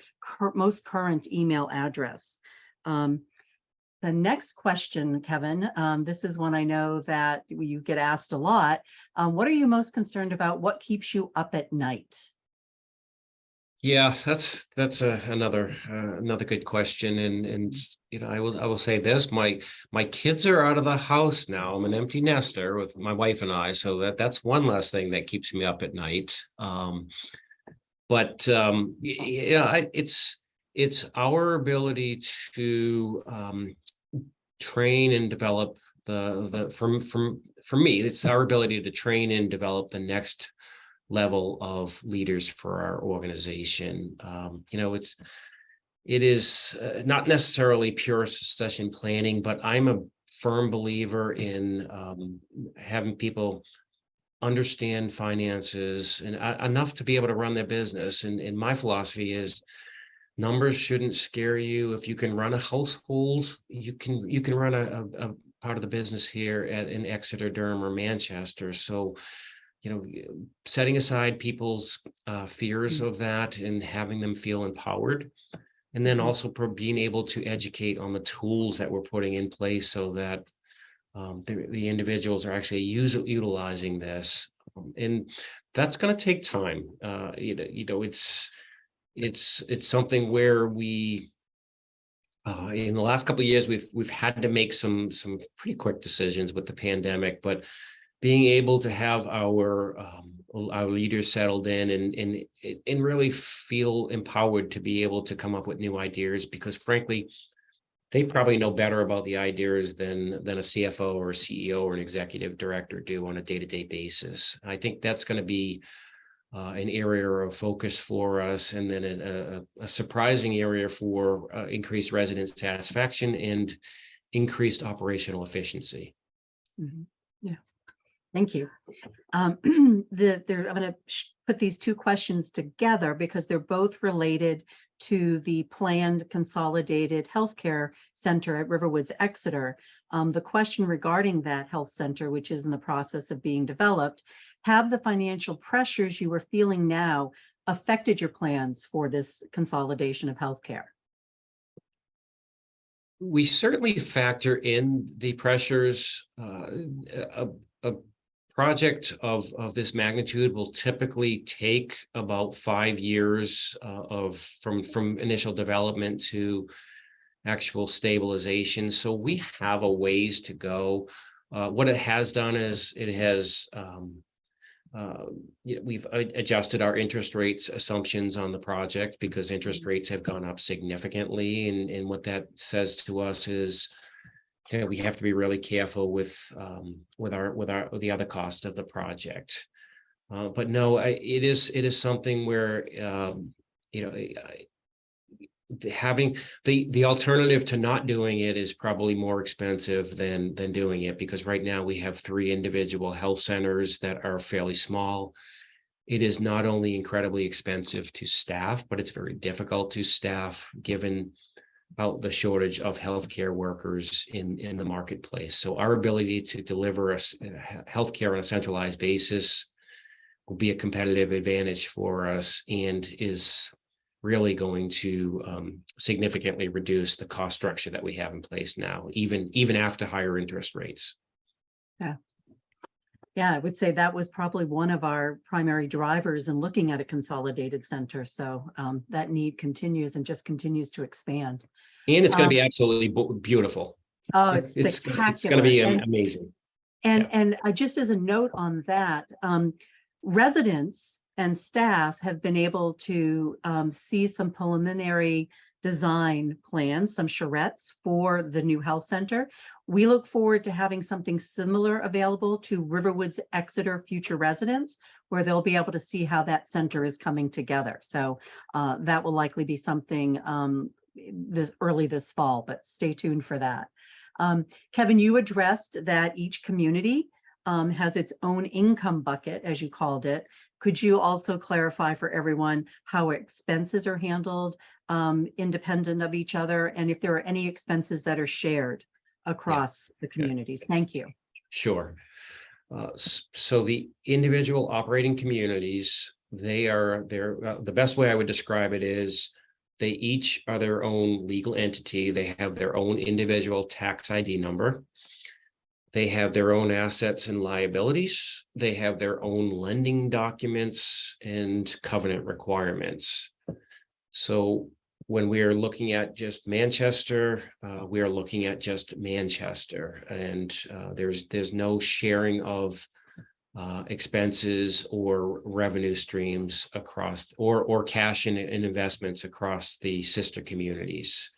most current email address. The next question, Kevin, this is one I know that you get asked a lot. What are you most concerned about? What keeps you up at night? Yeah, that's another good question, and I will say this: my kids are out of the house now. I'm an empty nester with my wife and I, so that's one less thing that keeps me up at night. But yeah, it's our ability to train and develop the from for me, it's our ability to train and develop the next level of leaders for our organization. It is not necessarily pure succession planning, but I'm a firm believer in having people understand finances and enough to be able to run their business. And my philosophy is numbers shouldn't scare you. If you can run a household, you can run a part of the business here in Exeter, Durham, or Manchester. So, setting aside people's fears of that and having them feel empowered, and then also being able to educate on the tools that we're putting in place so that the individuals are actually utilizing this. And that's going to take time. It's something where we in the last couple of years we've had to make some pretty quick decisions with the pandemic, but being able to have our leaders settled in and really feel empowered to be able to come up with new ideas, because frankly, they probably know better about the ideas than a CFO or a CEO or an executive director do on a day-to-day basis. I think that's going to be an area of focus for us, and then a surprising area for increased resident satisfaction and increased operational efficiency. Mhm. Yeah, thank you. I'm going to put these two questions together because they're both related to the planned consolidated healthcare center at RiverWoods Exeter. The question regarding that health center, which is in the process of being developed, have the financial pressures you are feeling now affected your plans for this consolidation of healthcare? We certainly factor in the pressures. A project of this magnitude will typically take about 5 years from initial development to actual stabilization. So we have a ways to go. What it has done is it has we've adjusted our interest rates assumptions on the project because interest rates have gone up significantly, and what that says to us is, we have to be really careful with the other cost of the project. But no, it is something where having the alternative to not doing it is probably more expensive than doing it, because right now we have 3 individual health centers that are fairly small. It is not only incredibly expensive to staff, but it's very difficult to staff given out the shortage of healthcare workers in the marketplace. So our ability to deliver healthcare on a centralized basis will be a competitive advantage for us, and is really going to significantly reduce the cost structure that we have in place now, even after higher interest rates. Yeah, I would say that was probably one of our primary drivers in looking at a consolidated center. So that need continues and just continues to expand. And it's going to be absolutely beautiful. Oh, it's spectacular. It's going to be amazing. And just as a note on that, residents and staff have been able to see some preliminary design plans, some charrettes for the new health center. We look forward to having something similar available to RiverWoods Exeter future residents, where they'll be able to see how that center is coming together. So that will likely be something this fall, but stay tuned for that. Kevin, you addressed that each community has its own income bucket, as you called it. Could you also clarify for everyone how expenses are handled independent of each other, and if there are any expenses that are shared across the communities? Thank you. Sure. So the individual operating communities, they're the best way I would describe it is they each are their own legal entity. They have their own individual tax ID number. They have their own assets and liabilities. They have their own lending documents and covenant requirements. So when we are looking at just Manchester, we are looking at just Manchester, and there's no sharing of expenses or revenue streams across, or cash and investments across the sister communities.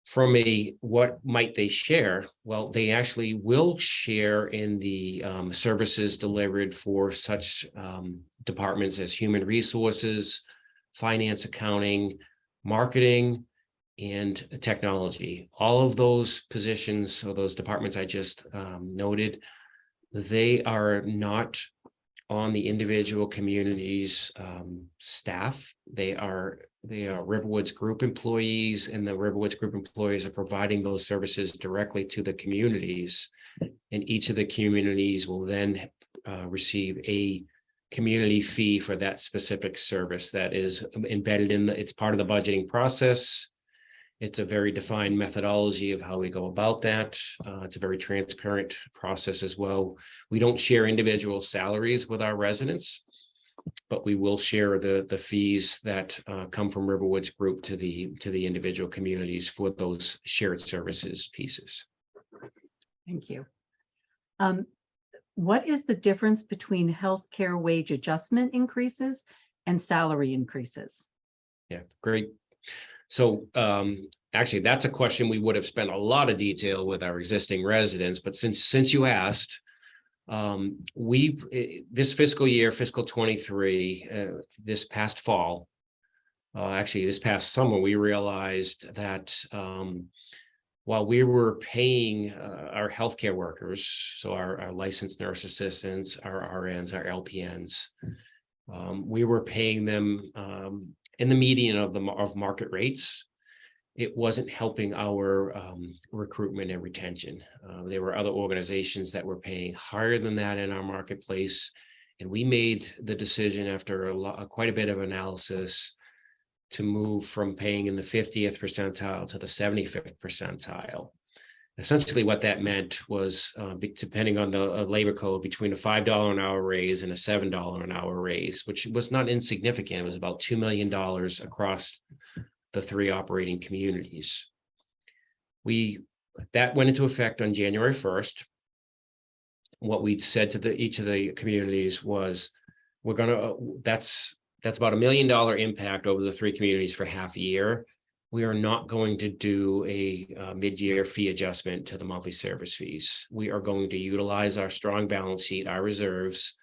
From what might they share? Well, they actually will share in the services delivered for such departments as human resources, finance, accounting, marketing, and technology. All of those positions, or those departments I just noted, they are not on the individual communities staff. They are RiverWoods Group employees, and the RiverWoods Group employees are providing those services directly to the communities. And each of the communities will then receive a community fee for that specific service that is embedded in it's part of the budgeting process. It's a very defined methodology of how we go about that. It's a very transparent process as well. We don't share individual salaries with our residents, but we will share the fees that come from RiverWoods Group to the individual communities for those shared services pieces. Thank you. What is the difference between healthcare wage adjustment increases and salary increases? Yeah, great. So actually, that's a question we would have spent a lot of detail with our existing residents, but since you asked, this fiscal year, fiscal 23, this past fall, actually this past summer, we realized that while we were paying our healthcare workers, so our licensed nurse assistants, our RNs, our LPNs, we were paying them in the median of market rates. It wasn't helping our recruitment and retention. There were other organizations that were paying higher than that in our marketplace, and we made the decision after quite a bit of analysis to move from paying in the 50th percentile to the 75th percentile. Essentially, what that meant was, depending on the labor code, between a $5 an hour raise and a $7 an hour raise, which was not insignificant. It was about $2 million across the 3 operating communities. That went into effect on January 1st. What we said to each of the communities was, that's about $1 million impact over the 3 communities for half a year. We are not going to do a mid-year fee adjustment to the monthly service fees. We are going to utilize our strong balance sheet, our reserves.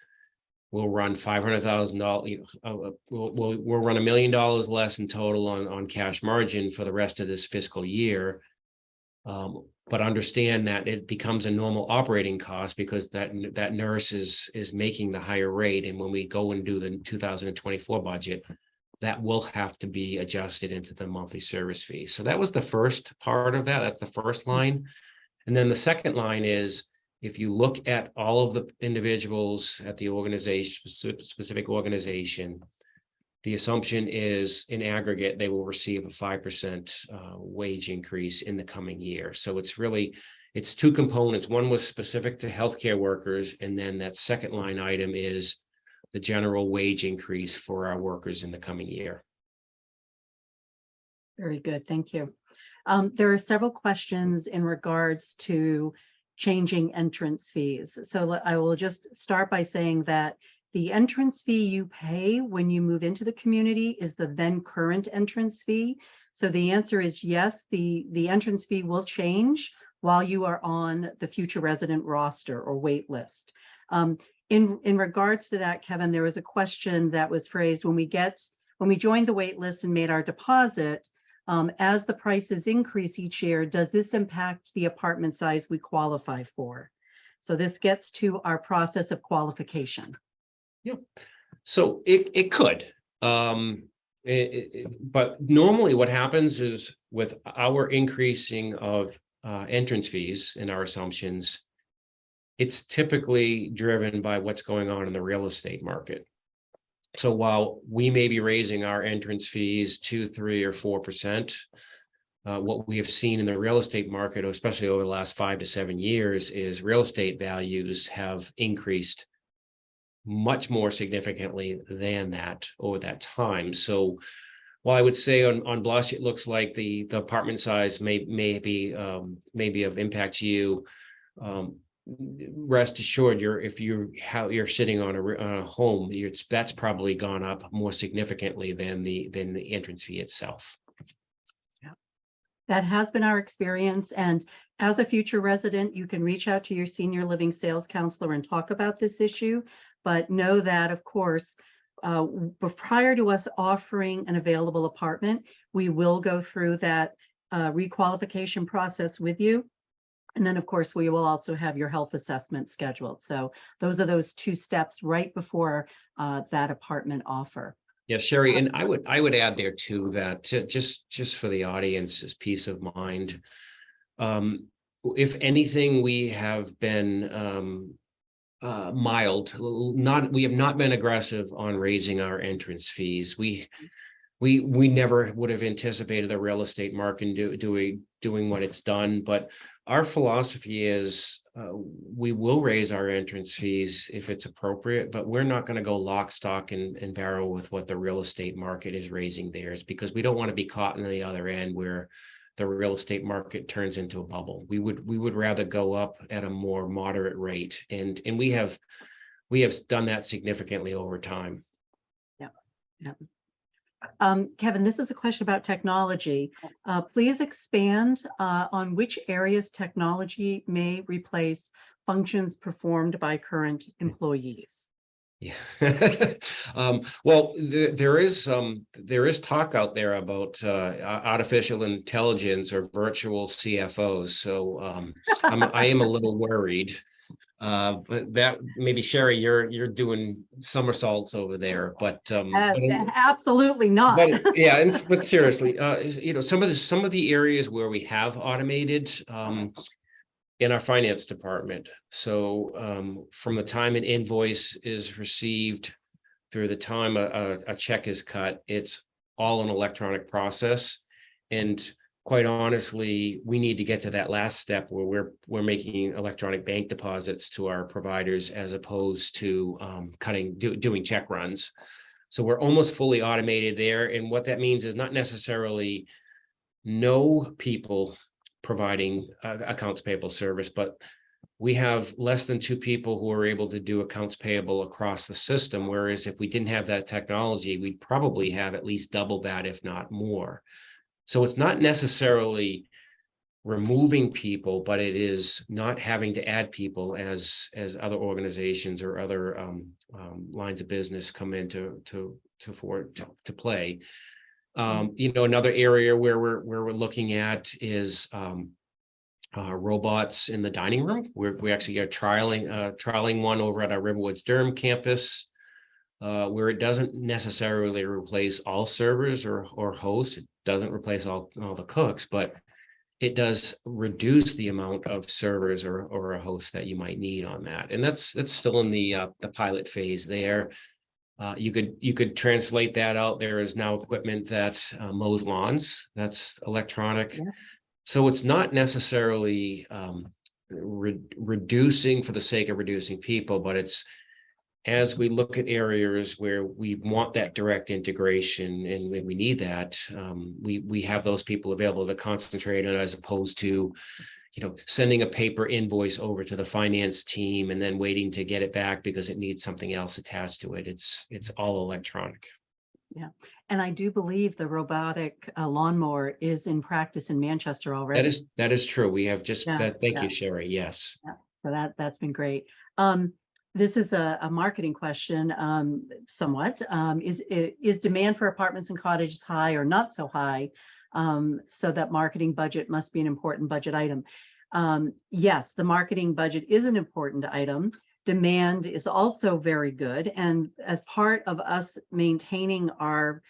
We'll run $500,000. We'll run $1 million less in total on cash margin for the rest of this fiscal year. But understand that it becomes a normal operating cost because that nurse is making the higher rate. And when we go and do the 2024 budget, that will have to be adjusted into the monthly service fee. So that was the first part of that. That's the first line. And then the second line is, if you look at all of the individuals at the organization, specific organization, the assumption is in aggregate, they will receive a 5% wage increase in the coming year. So it's 2 components. One was specific to healthcare workers. And then that second line item is the general wage increase for our workers in the coming year. Very good. Thank you. There are several questions in regards to changing entrance fees. So I will just start by saying that the entrance fee you pay when you move into the community is the then current entrance fee. So the answer is yes, the entrance fee will change while you are on the future resident roster or wait list. In regards to that, Kevin, there was a question that was phrased when we joined the wait list and made our deposit, as the prices increase each year, does this impact the apartment size we qualify for? So this gets to our process of qualification. Yep. So it could, but normally what happens is with our increasing of entrance fees in our assumptions, it's typically driven by what's going on in the real estate market. So while we may be raising our entrance fees 2, 3, or 4%, what we have seen in the real estate market, especially over the last 5 to 7 years, is real estate values have increased much more significantly than that over that time. So Well, I would say on blush, it looks like the apartment size may be of impact to you. Rest assured, if you're sitting on a home, that's probably gone up more significantly than the entrance fee itself. That has been our experience. And as a future resident, you can reach out to your senior living sales counselor and talk about this issue. But know that, of course, prior to us offering an available apartment, we will go through that requalification process with you. And then, of course, we will also have your health assessment scheduled. So those are those 2 steps right before that apartment offer. Yeah, Sherry, and I would add there too that just for the audience's peace of mind, if anything, we have been mild. We have not been aggressive on raising our entrance fees. We never would have anticipated the real estate market doing what it's done, but our philosophy is we will raise our entrance fees if it's appropriate, but we're not going to go lock, stock, and barrel with what the real estate market is raising theirs, because we don't want to be caught on the other end where the real estate market turns into a bubble. We would rather go up at a more moderate rate, and we have done that significantly over time. Yeah. Kevin, this is a question about technology. Please expand on which areas technology may replace functions performed by current employees. Yeah. Well, there is talk out there about artificial intelligence or virtual CFOs. So I am a little worried. But that maybe Sherry, you're doing somersaults over there, but absolutely not. But yeah, but seriously, some of the areas where we have automated in our finance department. So from the time an invoice is received through the time a check is cut, it's all an electronic process. And quite honestly, we need to get to that last step where we're making electronic bank deposits to our providers as opposed to doing check runs. So we're almost fully automated there. And what that means is not necessarily no people providing accounts payable service, but we have less than 2 people who are able to do accounts payable across the system. Whereas if we didn't have that technology, we'd probably have at least double that, if not more. So it's not necessarily removing people, but it is not having to add people as other organizations or other lines of business come into to play. Another area where we're looking at is robots in the dining room. We actually are trialing one over at our RiverWoods Durham campus, where it doesn't necessarily replace all servers or hosts. It doesn't replace all the cooks, but it does reduce the amount of servers or a host that you might need on that. And that's still in the pilot phase there. You could translate that out. There is now equipment that mows lawns. That's electronic. Yeah. So it's not necessarily reducing for the sake of reducing people, but it's as we look at areas where we want that direct integration and we need that, we have those people available to concentrate on, as opposed to, sending a paper invoice over to the finance team and then waiting to get it back because it needs something else attached to it. It's all electronic. Yeah. And I do believe the robotic lawnmower is in practice in Manchester already. That is true. We have just, thank you, Sherry. Yes. Yeah. So that's been great. This is a marketing question, somewhat. Is demand for apartments and cottages high or not so high? So that marketing budget must be an important budget item. Yes, the marketing budget is an important item. Demand is also very good. And as part of us maintaining our,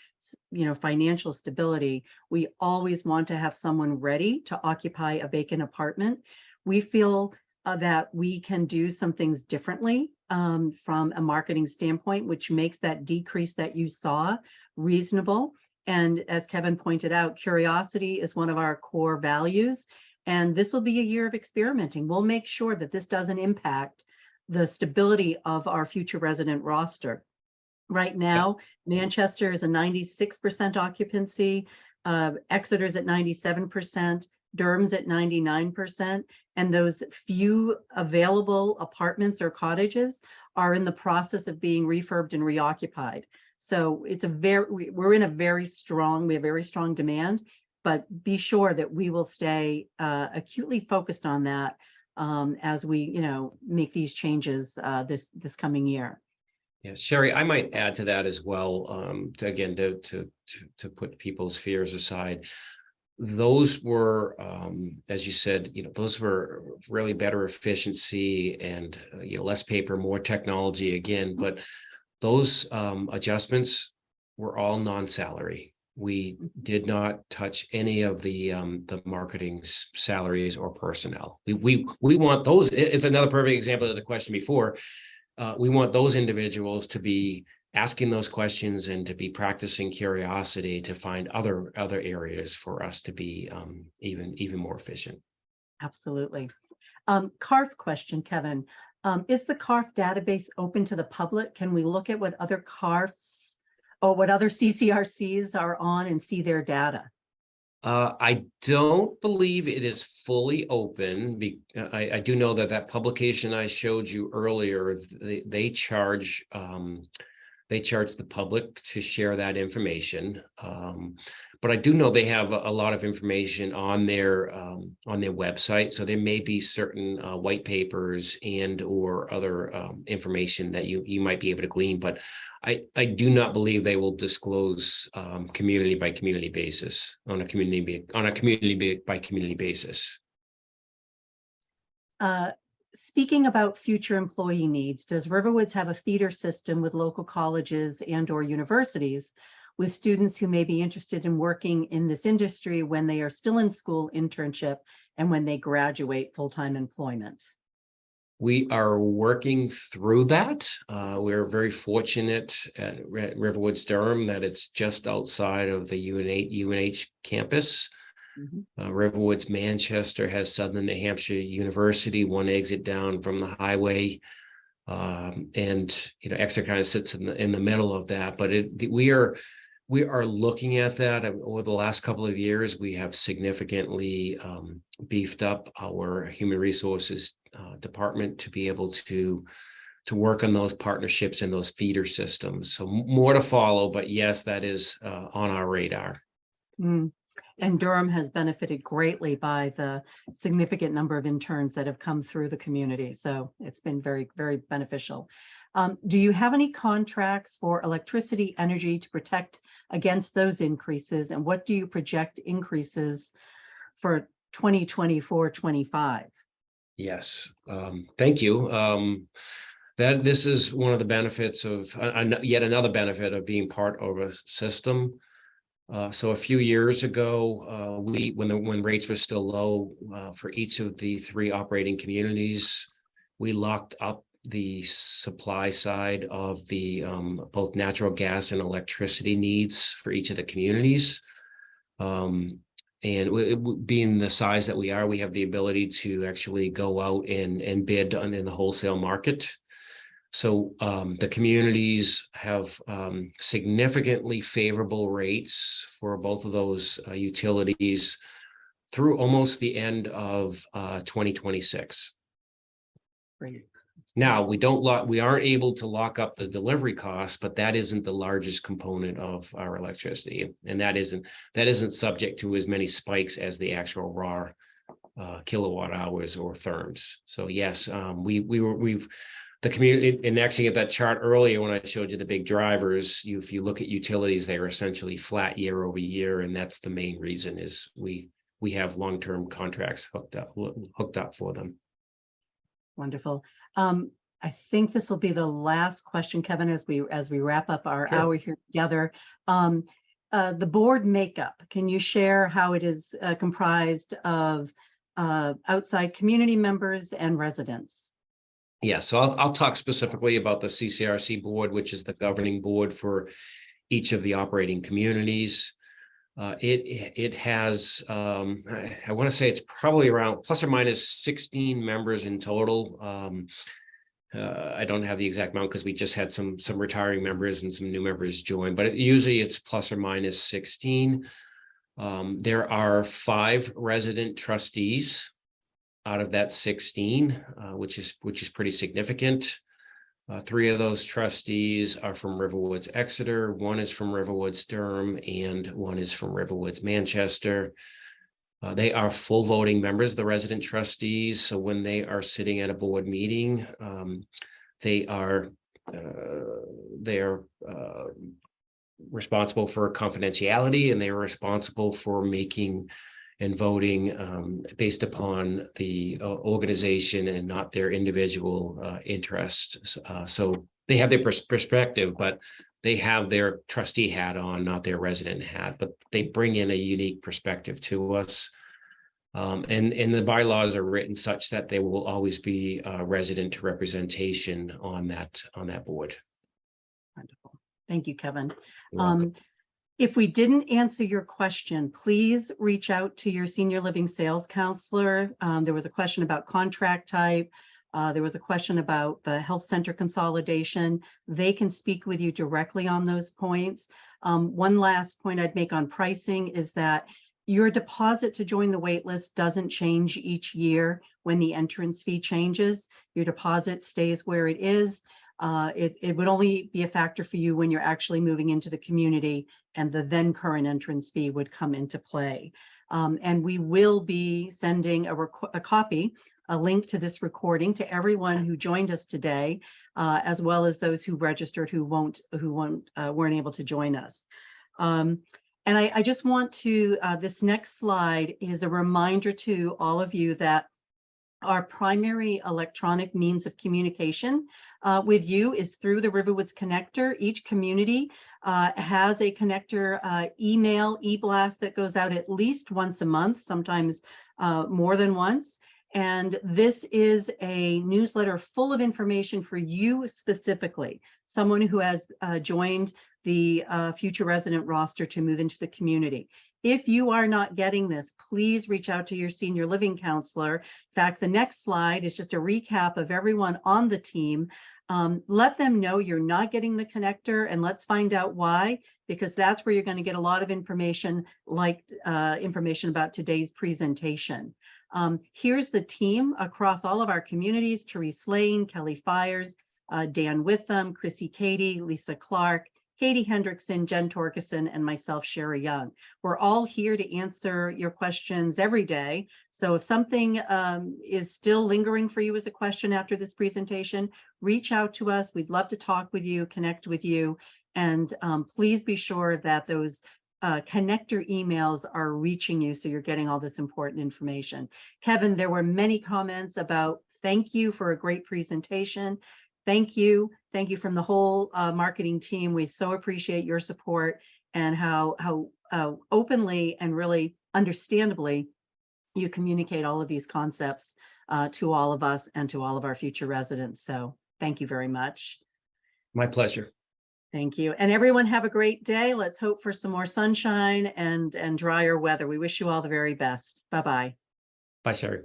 financial stability, we always want to have someone ready to occupy a vacant apartment. We feel that we can do some things differently from a marketing standpoint, which makes that decrease that you saw reasonable. And as Kevin pointed out, curiosity is one of our core values. And this will be a year of experimenting. We'll make sure that this doesn't impact the stability of our future resident roster. Right now, Manchester is a 96% occupancy, Exeter's at 97%, Durham's at 99%, and those few available apartments or cottages are in the process of being refurbed and reoccupied. So it's we're in a very strong, we have very strong demand, but be sure that we will stay acutely focused on that as we, make these changes this coming year. Yeah, Sherry, I might add to that as well. To put people's fears aside, those were, as you said, those were really better efficiency and less paper, more technology again. But those adjustments were all non-salary. We did not touch any of the marketing salaries or personnel. We want those. It's another perfect example of the question before. We want those individuals to be asking those questions and to be practicing curiosity to find other areas for us to be even more efficient. Absolutely. CARF question, Kevin. Is the CARF database open to the public? Can we look at what other CARFs or what other CCRCs are on and see their data? I don't believe it is fully open. I do know that publication I showed you earlier, they charge the public to share that information. But I do know they have a lot of information on their website. So there may be certain white papers and or other information that you might be able to glean. But I do not believe they will disclose community by community basis on a community by community basis. Speaking about future employee needs, does RiverWoods have a feeder system with local colleges and or universities with students who may be interested in working in this industry when they are still in school internship and when they graduate full-time employment? We are working through that. We're very fortunate at RiverWoods Durham that it's just outside of the UNH campus. RiverWoods Manchester has Southern New Hampshire University, one exit down from the highway, and Exeter kind of sits in the middle of that. But we are looking at that. Over the last couple of years. We have significantly beefed up our human resources department to be able to work on those partnerships and those feeder systems. So more to follow, but yes, that is on our radar. And Durham has benefited greatly by the significant number of interns that have come through the community. So it's been very, very beneficial. Do you have any contracts for electricity, energy to protect against those increases? And what do you project increases for 2024-25? Yes, thank you. That this is one of the benefits of yet another benefit of being part of a system. So a few years ago, when rates were still low for each of the 3 operating communities, we locked up the supply side of the both natural gas and electricity needs for each of the communities. And being the size that we are, we have the ability to actually go out and bid in the wholesale market. So the communities have significantly favorable rates for both of those utilities through almost the end of 2026. Great. Now we aren't able to lock up the delivery costs, but that isn't the largest component of our electricity, and that isn't subject to as many spikes as the actual raw kilowatt hours or therms. So yes, we've the community, and actually at that chart earlier when I showed you the big drivers, if you look at utilities, they are essentially flat year over year, and that's the main reason is we have long-term contracts hooked up for them. Wonderful. I think this will be the last question, Kevin, as we wrap up our hour here together. The board makeup, can you share how it is comprised of outside community members and residents? Yeah, so I'll talk specifically about the CCRC board, which is the governing board for each of the operating communities. It has, I want to say it's probably around plus or minus 16 members in total. I don't have the exact amount because we just had some retiring members and some new members join, but usually it's plus or minus 16. There are 5 resident trustees out of that 16, which is pretty significant. 3 of those trustees are from RiverWoods Exeter, 1 is from RiverWoods Durham, and 1 is from RiverWoods Manchester. They are full voting members, the resident trustees. So when they are sitting at a board meeting, they are responsible for confidentiality, and they are responsible for making and voting based upon the organization and not their individual interests. So they have their perspective, but they have their trustee hat on, not their resident hat, but they bring in a unique perspective to us. And the bylaws are written such that there will always be resident representation on that board. Wonderful. Thank you, Kevin. You're welcome. If we didn't answer your question, please reach out to your senior living sales counselor. There was a question about contract type. There was a question about the health center consolidation. They can speak with you directly on those points. One last point I'd make on pricing is that your deposit to join the wait list doesn't change each year when the entrance fee changes. Your deposit stays where it is. It would only be a factor for you when you're actually moving into the community, and the then current entrance fee would come into play. And we will be sending a copy, a link to this recording to everyone who joined us today, as well as those who registered who weren't able to join us. And I just want to, this next slide is a reminder to all of you that our primary electronic means of communication with you is through the RiverWoods connector. Each community has a connector email, e-blast that goes out at least once a month, sometimes more than once. And this is a newsletter full of information for you specifically, someone who has joined the future resident roster to move into the community. If you are not getting this, please reach out to your senior living counselor. In fact, the next slide is just a recap of everyone on the team. Let them know you're not getting the connector, and let's find out why, because that's where you're going to get a lot of information, like information about today's presentation. Here's the team across all of our communities: Therese Lane, Kelly Fires, Dan Witham, Chrissy Katie, Lisa Clark, Katie Hendrickson, Jen Torkison, and myself, Sherry Young. We're all here to answer your questions every day. So if something is still lingering for you as a question after this presentation, reach out to us. We'd love to talk with you, connect with you, and please be sure that those connector emails are reaching you so you're getting all this important information. Kevin, there were many comments about thank you for a great presentation. Thank you. Thank you from the whole marketing team. We so appreciate your support and how openly and really understandably you communicate all of these concepts to all of us and to all of our future residents. So thank you very much. My pleasure. Thank you. And everyone have a great day. Let's hope for some more sunshine and drier weather. We wish you all the very best. Bye-bye. Bye, Sherry.